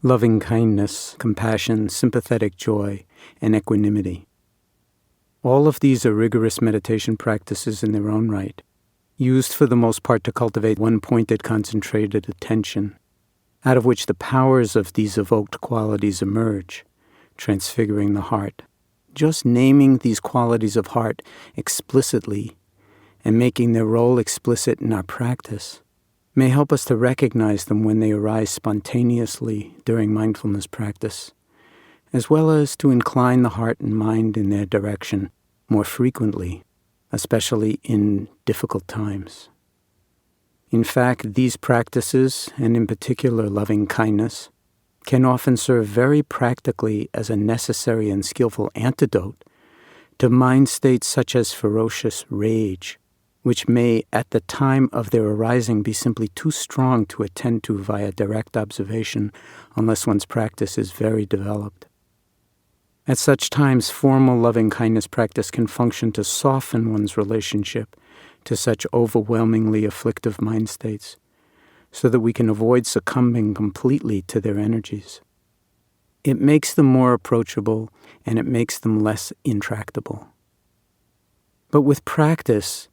loving kindness, compassion, sympathetic joy, and equanimity. All of these are rigorous meditation practices in their own right, used for the most part to cultivate one-pointed, concentrated attention, out of which the powers of these evoked qualities emerge, transfiguring the heart. Just naming these qualities of heart explicitly and making their role explicit in our practice may help us to recognize them when they arise spontaneously during mindfulness practice, as well as to incline the heart and mind in their direction more frequently, especially in difficult times. In fact, these practices, and in particular loving kindness, can often serve very practically as a necessary and skillful antidote to mind states such as ferocious rage, which may at the time of their arising be simply too strong to attend to via direct observation unless one's practice is very developed. At such times, formal loving-kindness practice can function to soften one's relationship to such overwhelmingly afflictive mind states, so that we can avoid succumbing completely to their energies. It makes them more approachable, and it makes them less intractable. But with practice,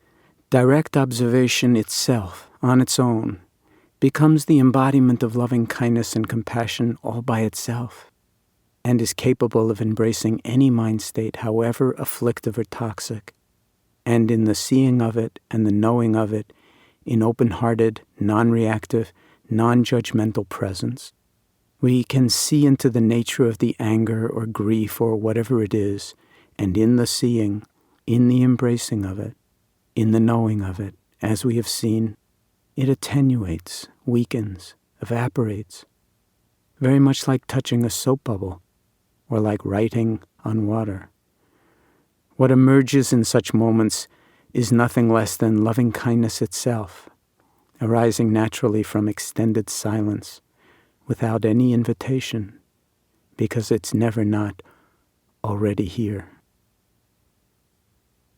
direct observation itself, on its own, becomes the embodiment of loving kindness and compassion all by itself, and is capable of embracing any mind state, however afflictive or toxic, and in the seeing of it and the knowing of it, in open-hearted, non-reactive, non-judgmental presence, we can see into the nature of the anger or grief or whatever it is, and in the seeing, in the embracing of it, in the knowing of it, as we have seen, it attenuates, weakens, evaporates, very much like touching a soap bubble or like writing on water. What emerges in such moments is nothing less than loving kindness itself, arising naturally from extended silence, without any invitation, because it's never not already here.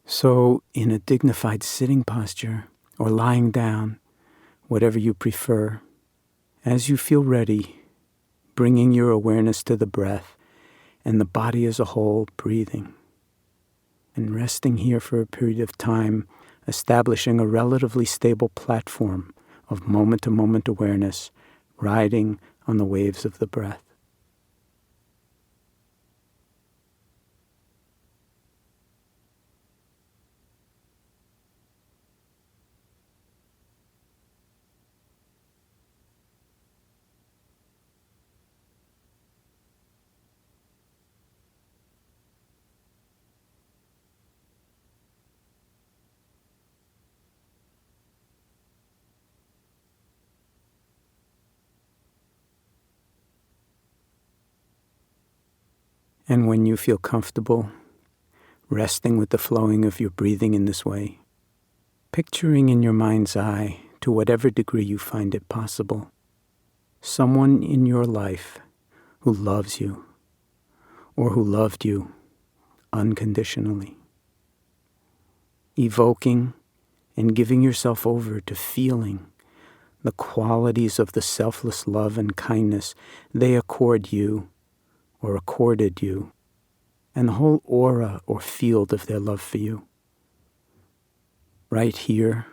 So, in a dignified sitting posture, or lying down, whatever you prefer, as you feel ready, bringing your awareness to the breath and the body as a whole, breathing, and resting here for a period of time, establishing a relatively stable platform of moment-to-moment awareness, riding on the waves of the breath. And when you feel comfortable, resting with the flowing of your breathing in this way, picturing in your mind's eye, to whatever degree you find it possible, someone in your life who loves you or who loved you unconditionally. Evoking and giving yourself over to feeling the qualities of the selfless love and kindness they accord you or accorded you, and the whole aura or field of their love for you. Right here,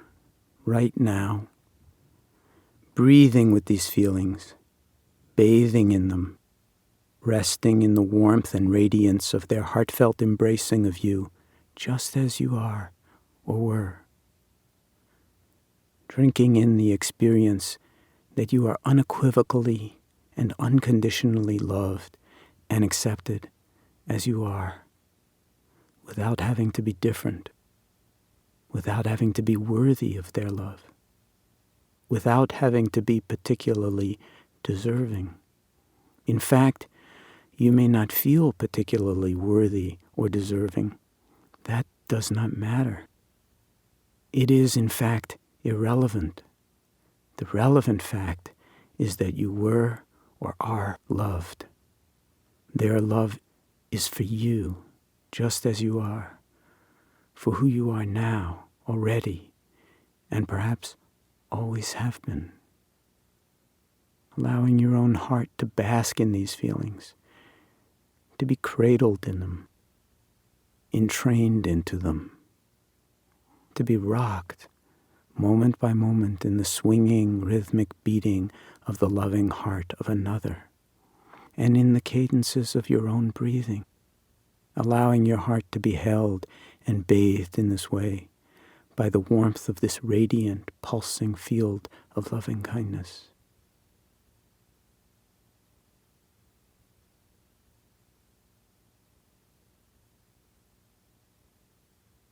right now, breathing with these feelings, bathing in them, resting in the warmth and radiance of their heartfelt embracing of you, just as you are or were. Drinking in the experience that you are unequivocally and unconditionally loved and accepted as you are, without having to be different, without having to be worthy of their love, without having to be particularly deserving. In fact, you may not feel particularly worthy or deserving. That does not matter. It is, in fact, irrelevant. The relevant fact is that you were or are loved. Their love is for you, just as you are, for who you are now, already, and perhaps always have been. allowing your own heart to bask in these feelings, to be cradled in them, entrained into them, to be rocked moment by moment in the swinging, rhythmic beating of the loving heart of another, and in the cadences of your own breathing, allowing your heart to be held and bathed in this way by the warmth of this radiant, pulsing field of loving kindness.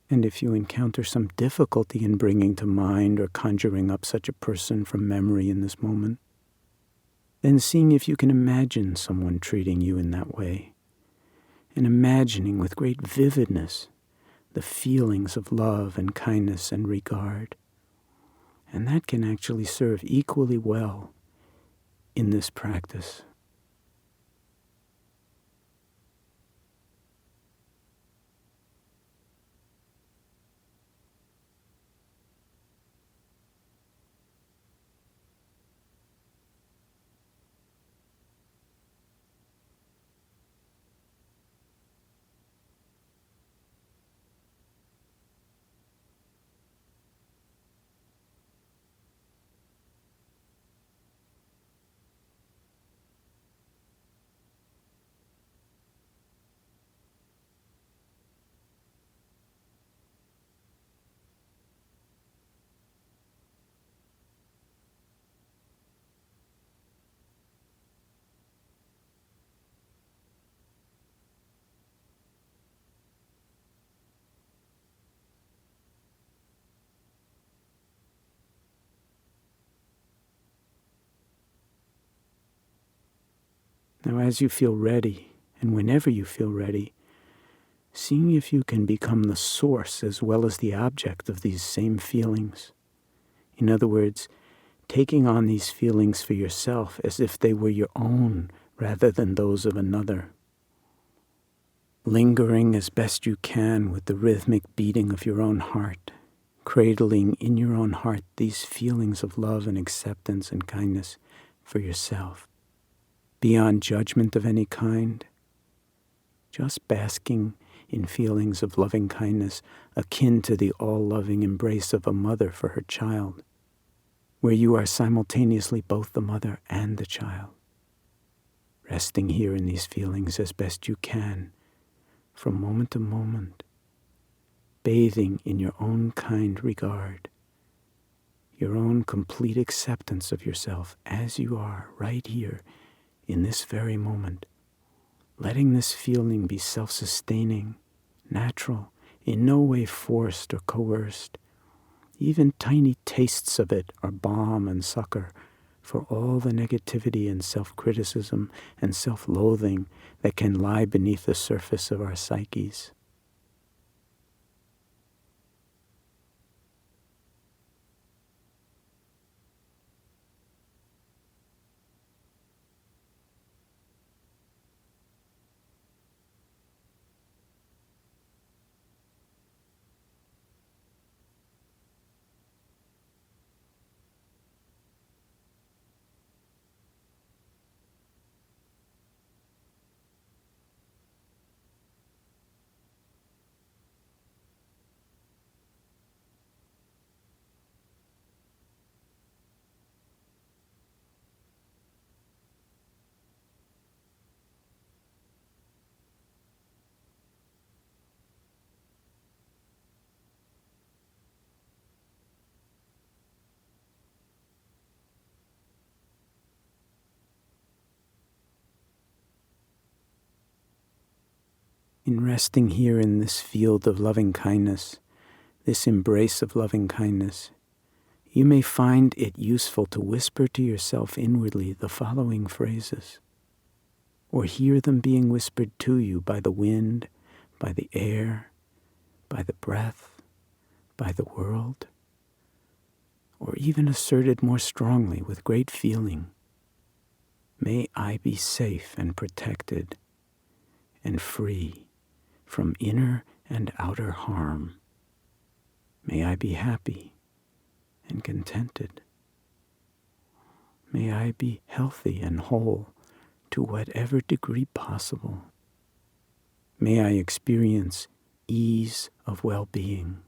And if you encounter some difficulty in bringing to mind or conjuring up such a person from memory in this moment, then seeing if you can imagine someone treating you in that way, and imagining with great vividness the feelings of love and kindness and regard. And that can actually serve equally well in this practice. Now, as you feel ready, and whenever you feel ready, seeing if you can become the source as well as the object of these same feelings. In other words, taking on these feelings for yourself as if they were your own rather than those of another. Lingering as best you can with the rhythmic beating of your own heart, cradling in your own heart these feelings of love and acceptance and kindness for yourself, beyond judgment of any kind, just basking in feelings of loving kindness akin to the all-loving embrace of a mother for her child, where you are simultaneously both the mother and the child, resting here in these feelings as best you can, from moment to moment, bathing in your own kind regard, your own complete acceptance of yourself as you are right here in this very moment, letting this feeling be self-sustaining, natural, in no way forced or coerced. Even tiny tastes of it are balm and succor for all the negativity and self-criticism and self-loathing that can lie beneath the surface of our psyches. In resting here in this field of loving kindness, this embrace of loving kindness, you may find it useful to whisper to yourself inwardly the following phrases, or hear them being whispered to you by the wind, by the air, by the breath, by the world, or even asserted more strongly with great feeling. May I be safe and protected and free from inner and outer harm. May I be happy and contented. May I be healthy and whole to whatever degree possible. May I experience ease of well-being.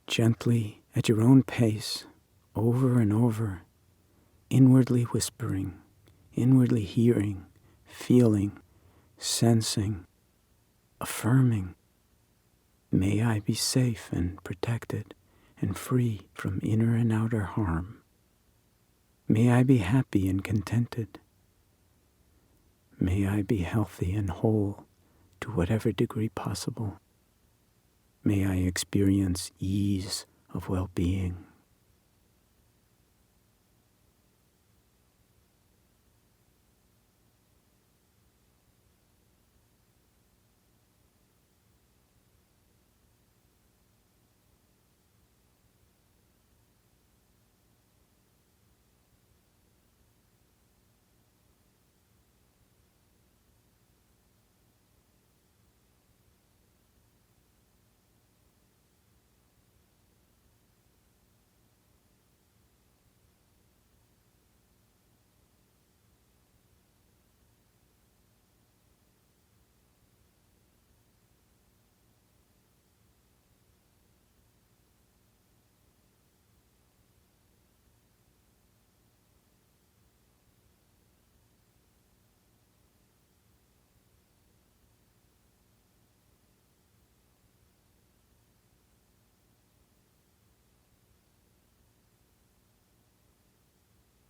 Gently, at your own pace, over and over, inwardly whispering, inwardly hearing, feeling, sensing, affirming, may I be safe and protected and free from inner and outer harm. May I be happy and contented. May I be healthy and whole to whatever degree possible. May I experience ease of well-being.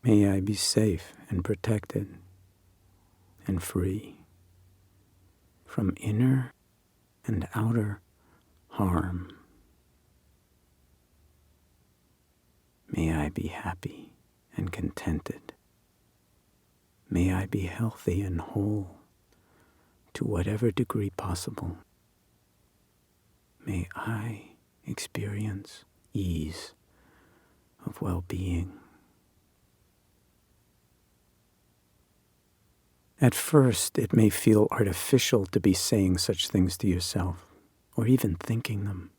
May I be safe and protected and free from inner and outer harm. May I be happy and contented. May I be healthy and whole to whatever degree possible. May I experience ease of well-being. At first, it may feel artificial to be saying such things to yourself, or even thinking them.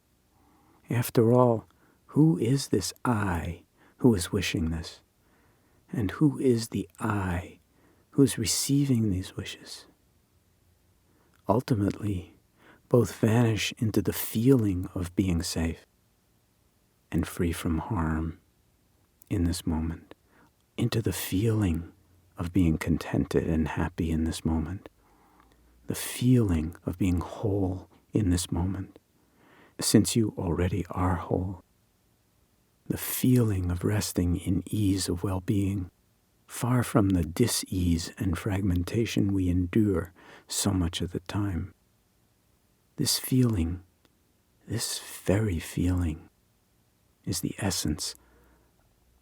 After all, who is this I who is wishing this? And who is the I who is receiving these wishes? Ultimately, both vanish into the feeling of being safe and free from harm in this moment, into the feeling of being contented and happy in this moment, the feeling of being whole in this moment, since you already are whole, the feeling of resting in ease of well-being, far from the dis-ease and fragmentation we endure so much of the time. This feeling, this very feeling, is the essence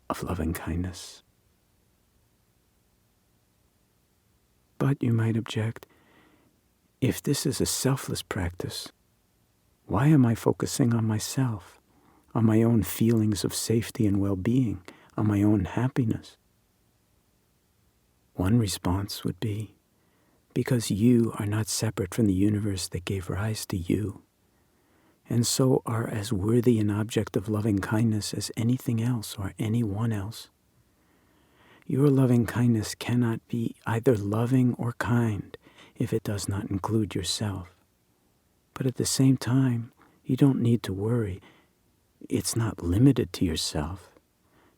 of loving kindness. But you might object, if this is a selfless practice, why am I focusing on myself, on my own feelings of safety and well-being, on my own happiness? One response would be, because you are not separate from the universe that gave rise to you, and so are as worthy an object of loving kindness as anything else or anyone else. Your loving kindness cannot be either loving or kind if it does not include yourself. But at the same time, you don't need to worry. It's not limited to yourself,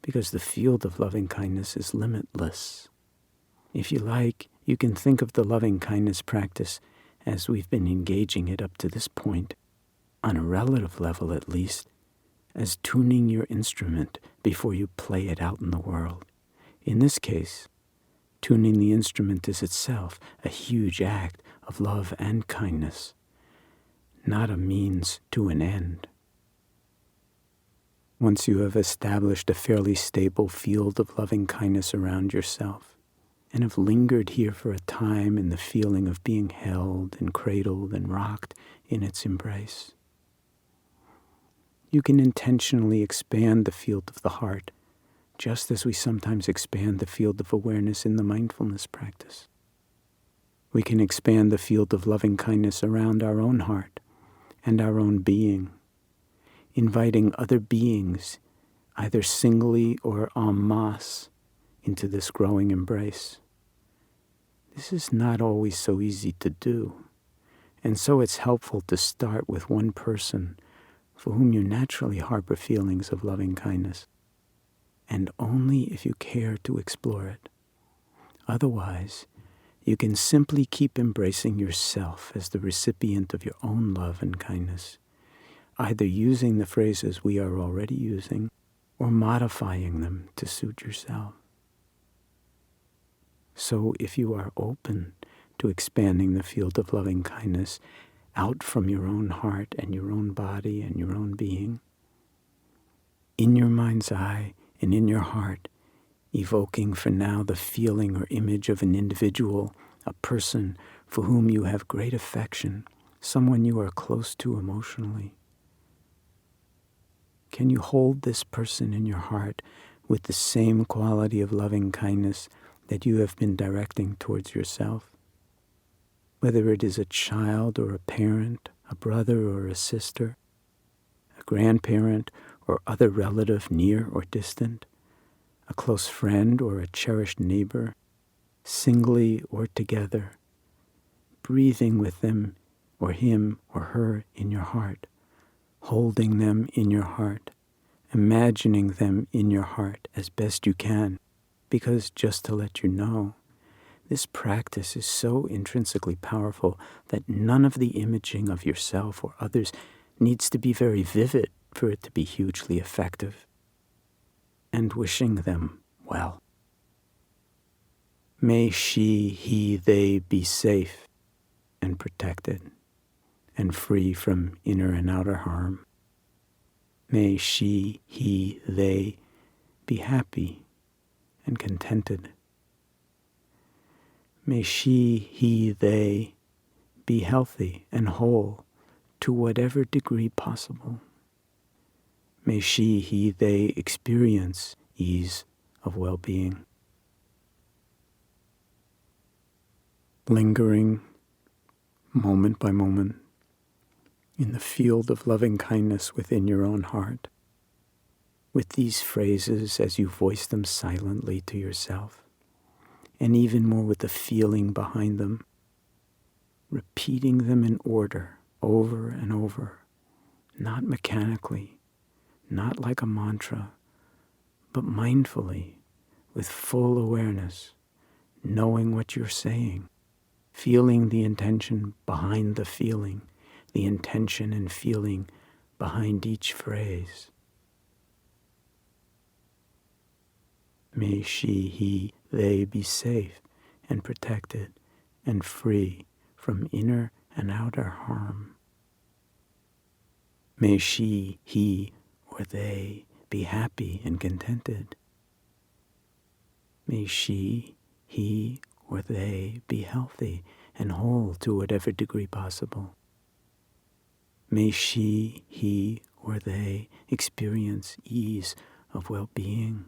because the field of loving kindness is limitless. If you like, you can think of the loving kindness practice as we've been engaging it up to this point, on a relative level at least, as tuning your instrument before you play it out in the world. In this case, tuning the instrument is itself a huge act of love and kindness, not a means to an end. Once you have established a fairly stable field of loving kindness around yourself, and have lingered here for a time in the feeling of being held and cradled and rocked in its embrace, you can intentionally expand the field of the heart, just as we sometimes expand the field of awareness in the mindfulness practice. We can expand the field of loving kindness around our own heart and our own being, inviting other beings, either singly or en masse, into this growing embrace. This is not always so easy to do, and so it's helpful to start with one person for whom you naturally harbor feelings of loving kindness, and only if you care to explore it. Otherwise, you can simply keep embracing yourself as the recipient of your own love and kindness, either using the phrases we are already using or modifying them to suit yourself. So if you are open to expanding the field of loving kindness out from your own heart and your own body and your own being, in your mind's eye and in your heart, evoking for now the feeling or image of an individual, a person for whom you have great affection, someone you are close to emotionally. Can you hold this person in your heart with the same quality of loving kindness that you have been directing towards yourself? Whether it is a child or a parent, a brother or a sister, a grandparent or other relative near or distant, a close friend or a cherished neighbor, singly or together, breathing with them or him or her in your heart, holding them in your heart, imagining them in your heart as best you can, because just to let you know, this practice is so intrinsically powerful that none of the imaging of yourself or others needs to be very vivid for it to be hugely effective. And wishing them well. May she, he, they be safe and protected and free from inner and outer harm. May she, he, they be happy and contented. May she, he, they be healthy and whole to whatever degree possible. May she, he, they experience ease of well-being. Lingering moment by moment in the field of loving kindness within your own heart, with these phrases as you voice them silently to yourself, and even more with the feeling behind them, repeating them in order, over and over, not mechanically, not like a mantra, but mindfully, with full awareness, knowing what you're saying, feeling the intention behind the feeling, the intention and feeling behind each phrase. May she, he, they be safe and protected and free from inner and outer harm. May she, he, or they be happy and contented. May she, he, or they be healthy and whole to whatever degree possible. May she, he, or they experience ease of well-being.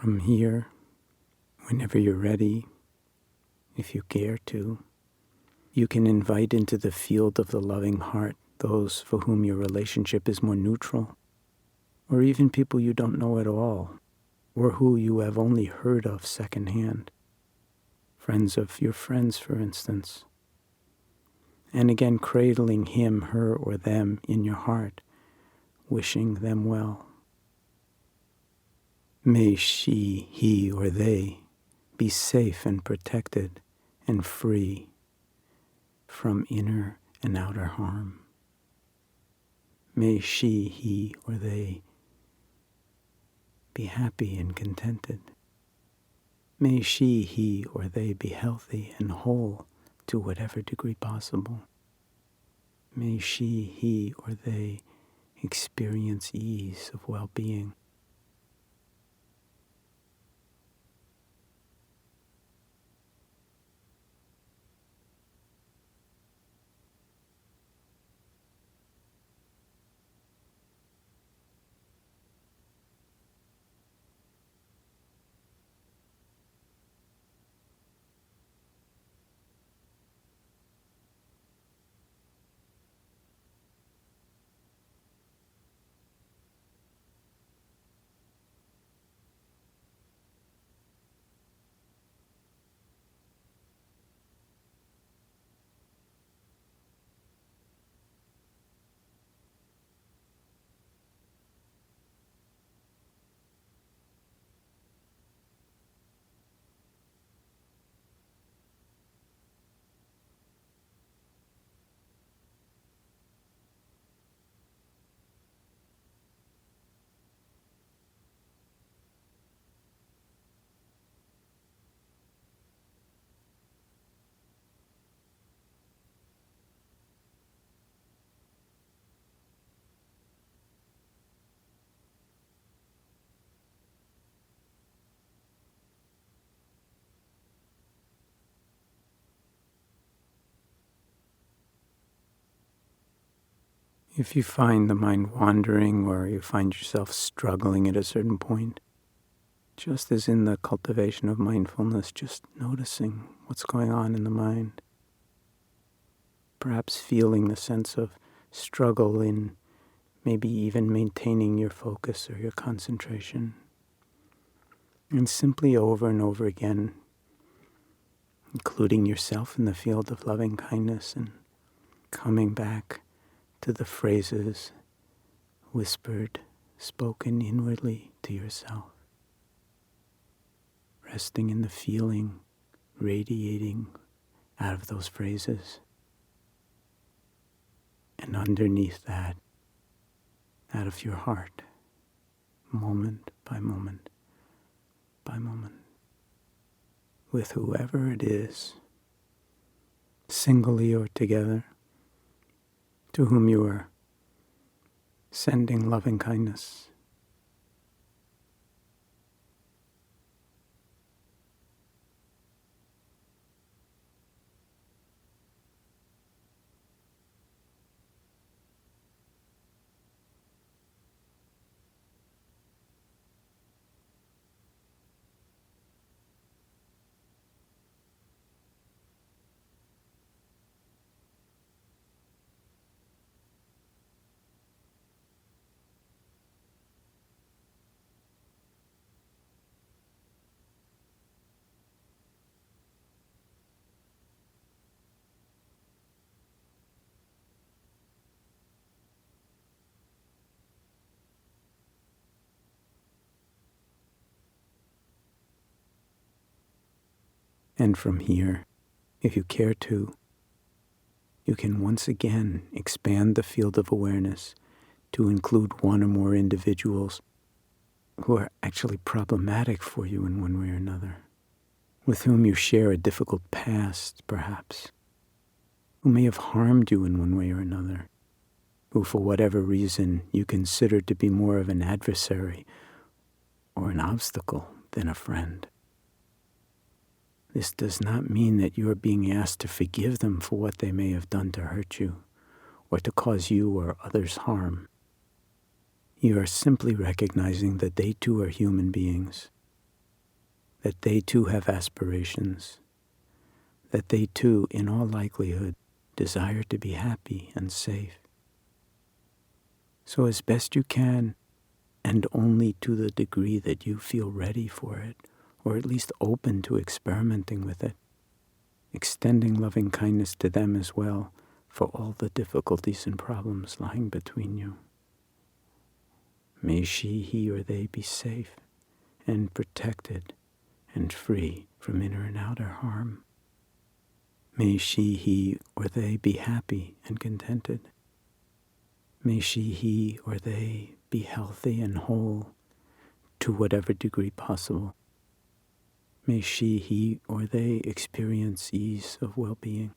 From here, whenever you're ready, if you care to, you can invite into the field of the loving heart those for whom your relationship is more neutral, or even people you don't know at all, or who you have only heard of secondhand. Friends of your friends, for instance. And again, cradling him, her, or them in your heart, wishing them well. May she, he, or they be safe and protected and free from inner and outer harm. May she, he, or they be happy and contented. May she, he, or they be healthy and whole to whatever degree possible. May she, he, or they experience ease of well-being. If you find the mind wandering or you find yourself struggling at a certain point, just as in the cultivation of mindfulness, just noticing what's going on in the mind, perhaps feeling the sense of struggle in maybe even maintaining your focus or your concentration, and simply over and over again, including yourself in the field of loving kindness and coming back to the phrases whispered, spoken inwardly to yourself, resting in the feeling radiating out of those phrases, and underneath that, out of your heart, moment by moment by moment, with whoever it is, singly or together, to whom you are sending loving kindness. And from here, if you care to, you can once again expand the field of awareness to include one or more individuals who are actually problematic for you in one way or another, with whom you share a difficult past, perhaps, who may have harmed you in one way or another, who for whatever reason you consider to be more of an adversary or an obstacle than a friend. This does not mean that you are being asked to forgive them for what they may have done to hurt you or to cause you or others harm. You are simply recognizing that they too are human beings that they too have aspirations, that they too, in all likelihood, desire to be happy and safe. So as best you can, and only to the degree that you feel ready for it, or at least open to experimenting with it, extending loving kindness to them as well for all the difficulties and problems lying between you. May she, he, or they be safe and protected and free from inner and outer harm. May she, he, or they be happy and contented. May she, he, or they be healthy and whole to whatever degree possible. May she, he, or they experience ease of well-being.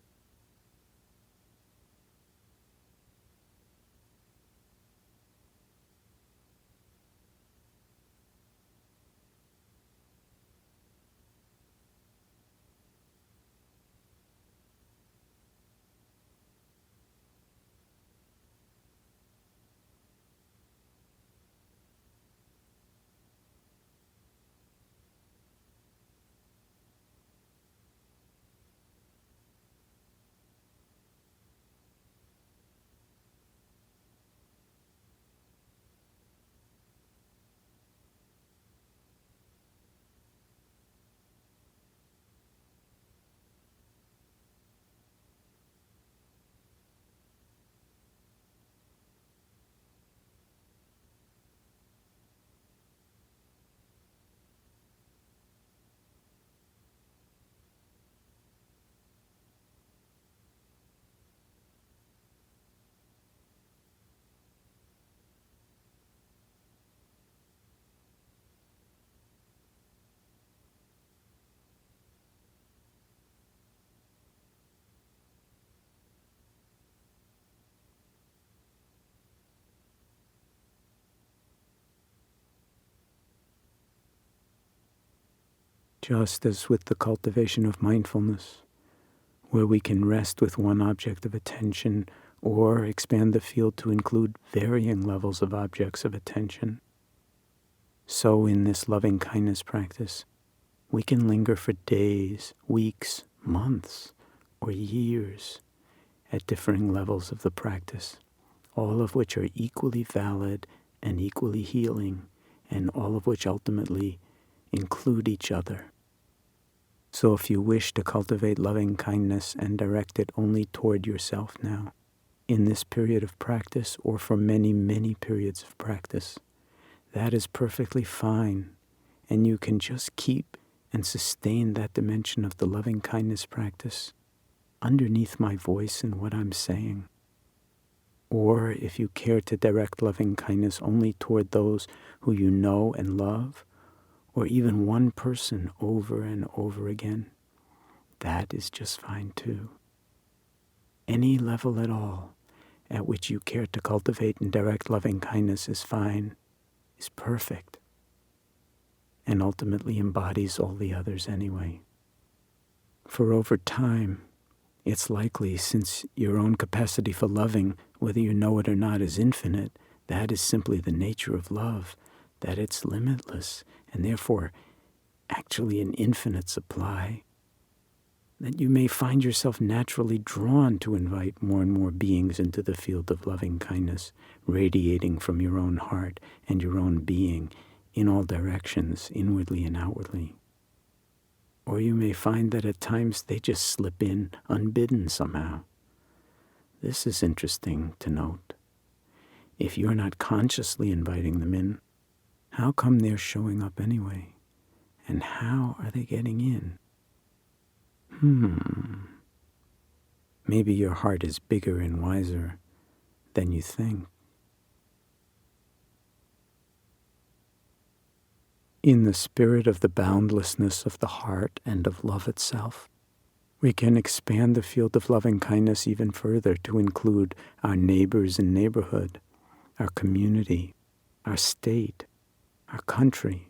Just as with the cultivation of mindfulness, where we can rest with one object of attention or expand the field to include varying levels of objects of attention, so in this loving kindness practice, we can linger for days, weeks, months, or years at differing levels of the practice, all of which are equally valid and equally healing, and all of which ultimately include each other. So if you wish to cultivate loving kindness and direct it only toward yourself now, in this period of practice or for many, many periods of practice, that is perfectly fine, and you can just keep and sustain that dimension of the loving kindness practice underneath my voice and what I'm saying. Or if you care to direct loving kindness only toward those who you know and love, or even one person over and over again, that is just fine too. Any level at all at which you care to cultivate and direct loving kindness is fine, is perfect, and ultimately embodies all the others anyway. For over time, it's likely, since your own capacity for loving, whether you know it or not, is infinite, that is simply the nature of love, that it's limitless, and therefore actually an infinite supply, that you may find yourself naturally drawn to invite more and more beings into the field of loving kindness, radiating from your own heart and your own being in all directions, inwardly and outwardly. Or you may find that at times they just slip in unbidden somehow. This is interesting to note. If you're not consciously inviting them in, how come they're showing up anyway? And how are they getting in? Maybe your heart is bigger and wiser than you think. In the spirit of the boundlessness of the heart and of love itself, we can expand the field of loving kindness even further to include our neighbors and neighborhood, our community, our state, our country,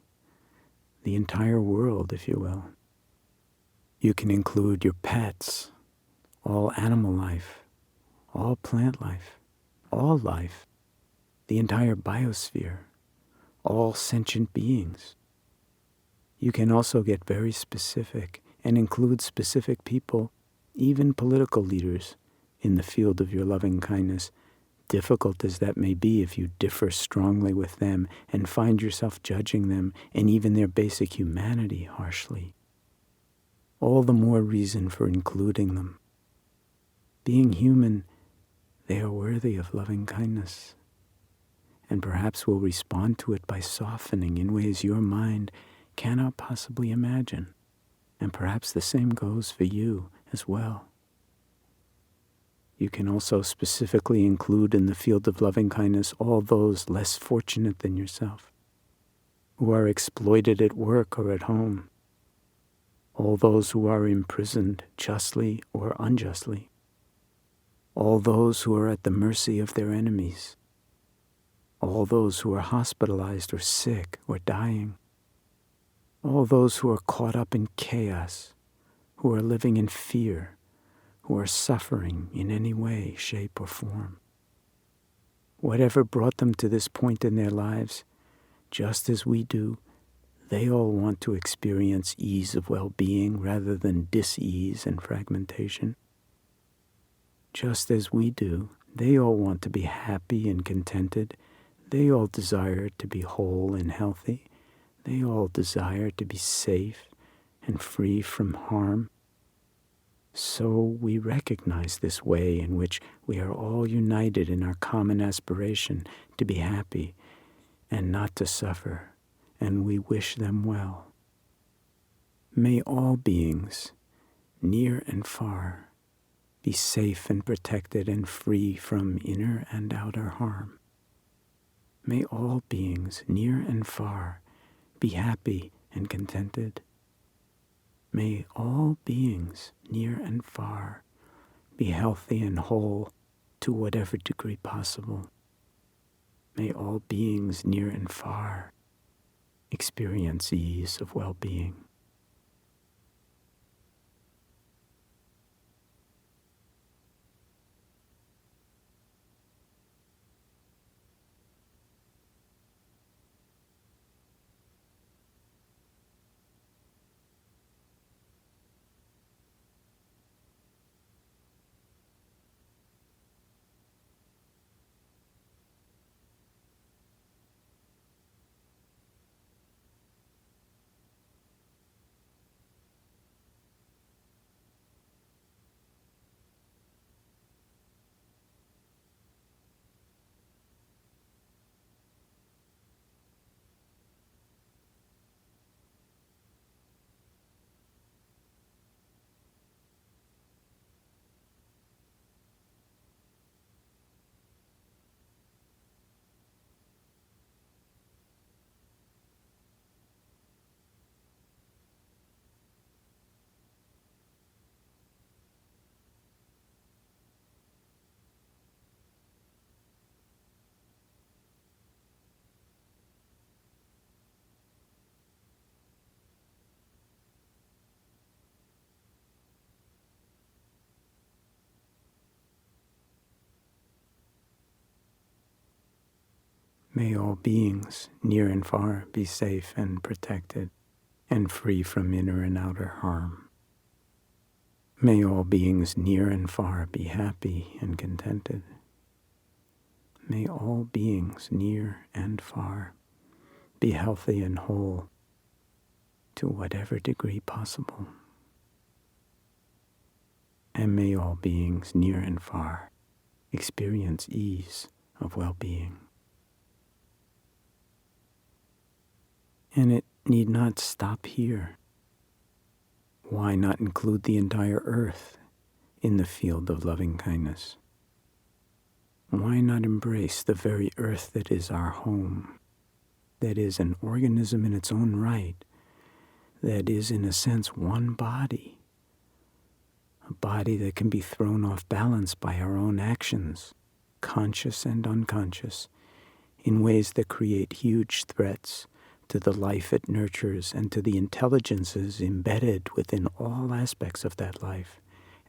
the entire world, if you will. You can include your pets, all animal life, all plant life, all life, the entire biosphere, all sentient beings. You can also get very specific and include specific people, even political leaders, in the field of your loving kindness, difficult as that may be if you differ strongly with them and find yourself judging them and even their basic humanity harshly. All the more reason for including them. Being human, they are worthy of loving kindness, and perhaps will respond to it by softening in ways your mind cannot possibly imagine. And perhaps the same goes for you as well. You can also specifically include in the field of loving kindness all those less fortunate than yourself, who are exploited at work or at home, all those who are imprisoned justly or unjustly, all those who are at the mercy of their enemies, all those who are hospitalized or sick or dying, all those who are caught up in chaos, who are living in fear, who are suffering in any way, shape, or form. Whatever brought them to this point in their lives, just as we do, they all want to experience ease of well-being rather than dis-ease and fragmentation. Just as we do, they all want to be happy and contented. They all desire to be whole and healthy. They all desire to be safe and free from harm. So we recognize this way in which we are all united in our common aspiration to be happy and not to suffer, and we wish them well. May all beings, near and far, be safe and protected and free from inner and outer harm. May all beings, near and far, be happy and contented. May all beings, near and far, be healthy and whole to whatever degree possible. May all beings, near and far, experience ease of well-being. May all beings, near and far, be safe and protected and free from inner and outer harm. May all beings, near and far, be happy and contented. May all beings, near and far, be healthy and whole to whatever degree possible. And may all beings, near and far, experience ease of well-being. And it need not stop here. Why not include the entire earth in the field of loving kindness? Why not embrace the very earth that is our home, that is an organism in its own right, that is in a sense one body, a body that can be thrown off balance by our own actions, conscious and unconscious, in ways that create huge threats to the life it nurtures and to the intelligences embedded within all aspects of that life,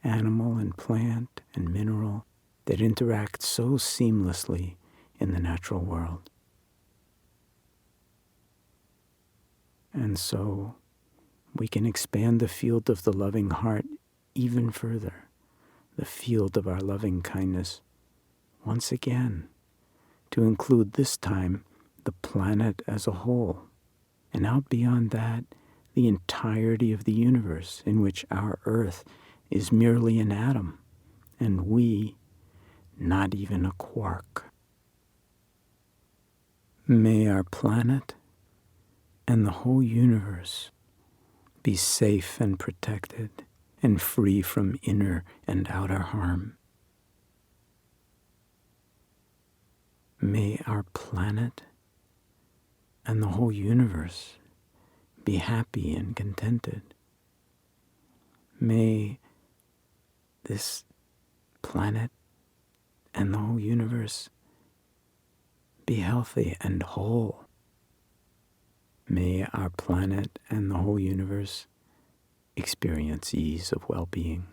animal and plant and mineral, that interact so seamlessly in the natural world. And so we can expand the field of the loving heart even further, the field of our loving kindness, once again, to include this time the planet as a whole, and out beyond that, the entirety of the universe, in which our Earth is merely an atom, and we not even a quark. May our planet and the whole universe be safe and protected and free from inner and outer harm. May our planet and the whole universe be happy and contented. May this planet and the whole universe be healthy and whole. May our planet and the whole universe experience ease of well-being.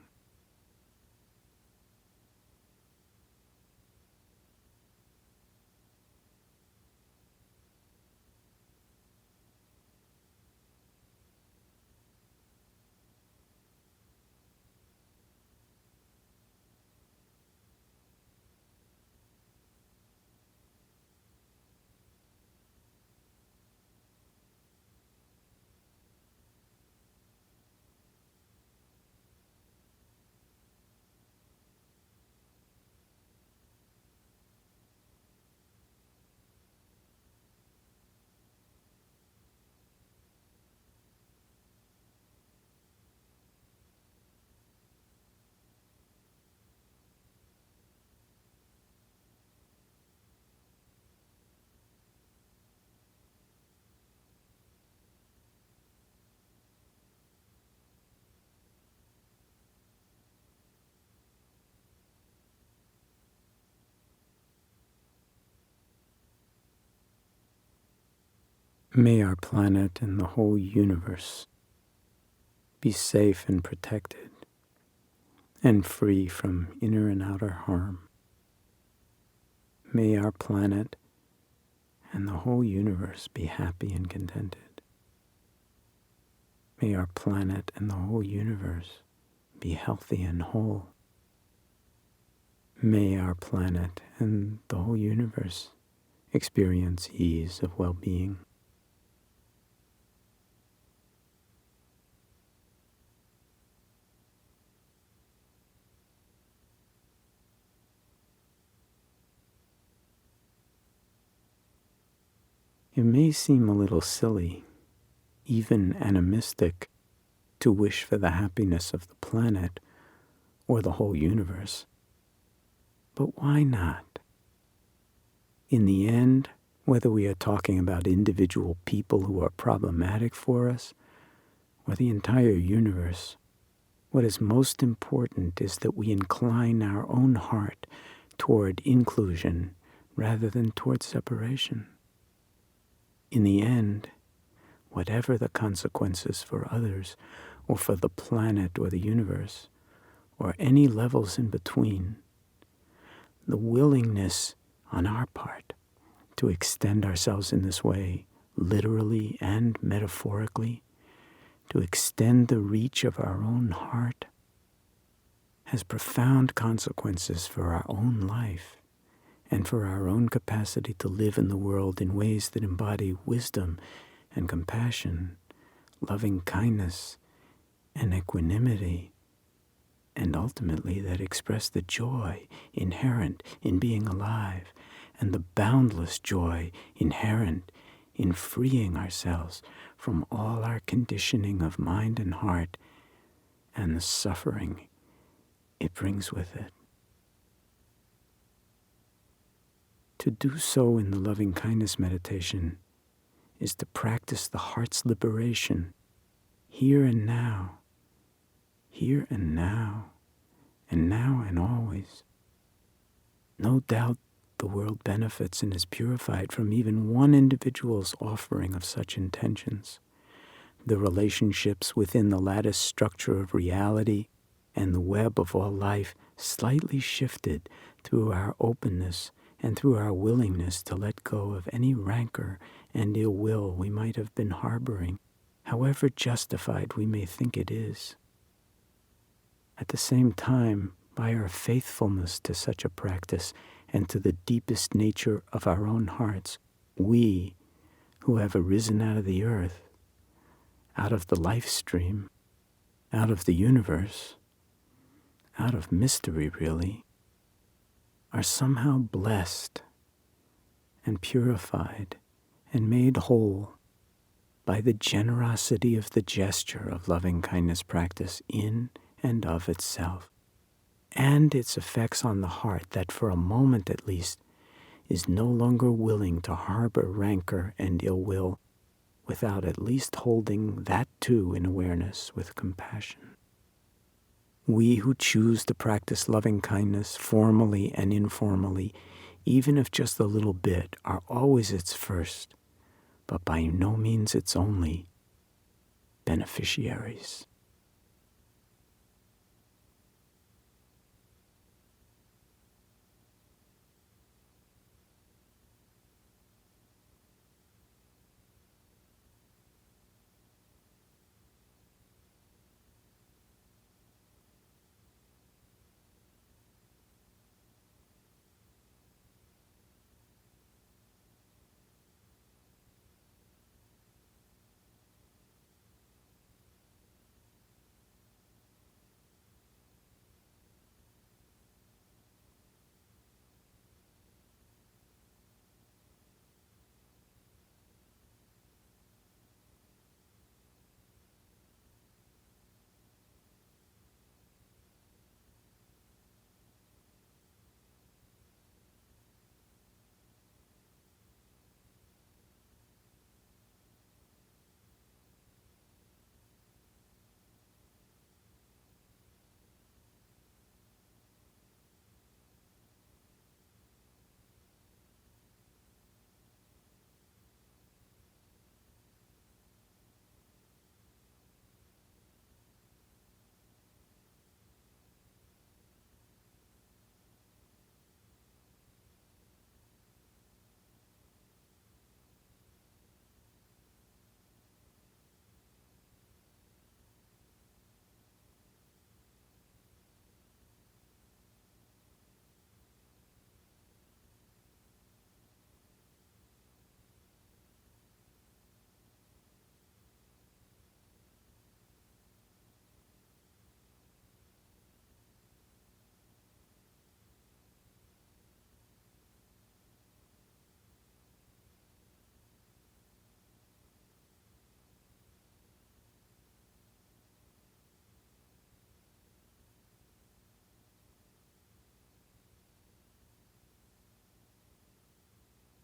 May our planet and the whole universe be safe and protected and free from inner and outer harm. May our planet and the whole universe be happy and contented. May our planet and the whole universe be healthy and whole. May our planet and the whole universe experience ease of well-being. It may seem a little silly, even animistic, to wish for the happiness of the planet or the whole universe. But why not? In the end, whether we are talking about individual people who are problematic for us or the entire universe, what is most important is that we incline our own heart toward inclusion rather than toward separation. In the end, whatever the consequences for others or for the planet or the universe, or any levels in between, the willingness on our part to extend ourselves in this way, literally and metaphorically, to extend the reach of our own heart, has profound consequences for our own life and for our own capacity to live in the world in ways that embody wisdom and compassion, loving kindness and equanimity, and ultimately that express the joy inherent in being alive and the boundless joy inherent in freeing ourselves from all our conditioning of mind and heart and the suffering it brings with it. To do so in the loving kindness meditation is to practice the heart's liberation here and now, and now and always. No doubt the world benefits and is purified from even one individual's offering of such intentions. The relationships within the lattice structure of reality and the web of all life slightly shifted through our openness and through our willingness to let go of any rancor and ill will we might have been harboring, however justified we may think it is. At the same time, by our faithfulness to such a practice and to the deepest nature of our own hearts, we, who have arisen out of the earth, out of the life stream, out of the universe, out of mystery really, are somehow blessed and purified and made whole by the generosity of the gesture of loving kindness practice in and of itself, and its effects on the heart that for a moment at least is no longer willing to harbor rancor and ill will without at least holding that too in awareness with compassion. We who choose to practice loving kindness formally and informally, even if just a little bit, are always its first, but by no means its only, beneficiaries.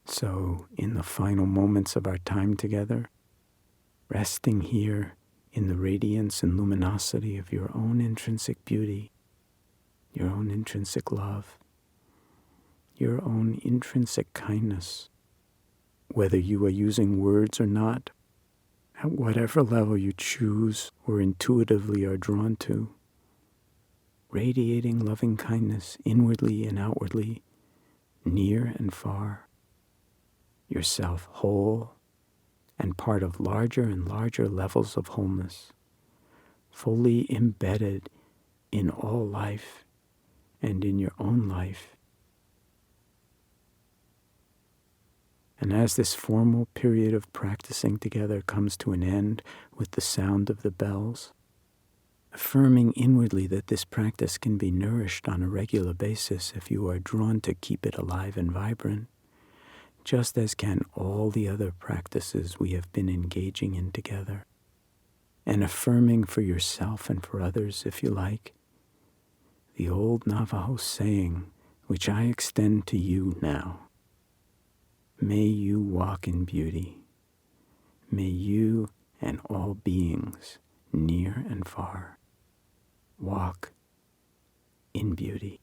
So, in the final moments of our time together, resting here in the radiance and luminosity of your own intrinsic beauty, your own intrinsic love, your own intrinsic kindness, whether you are using words or not, at whatever level you choose or intuitively are drawn to, radiating loving kindness inwardly and outwardly, near and far, yourself whole and part of larger and larger levels of wholeness, fully embedded in all life and in your own life. And as this formal period of practicing together comes to an end with the sound of the bells, affirming inwardly that this practice can be nourished on a regular basis if you are drawn to keep it alive and vibrant, just as can all the other practices we have been engaging in together, and affirming for yourself and for others, if you like, the old Navajo saying, which I extend to you now. May you walk in beauty. May you and all beings, near and far, walk in beauty.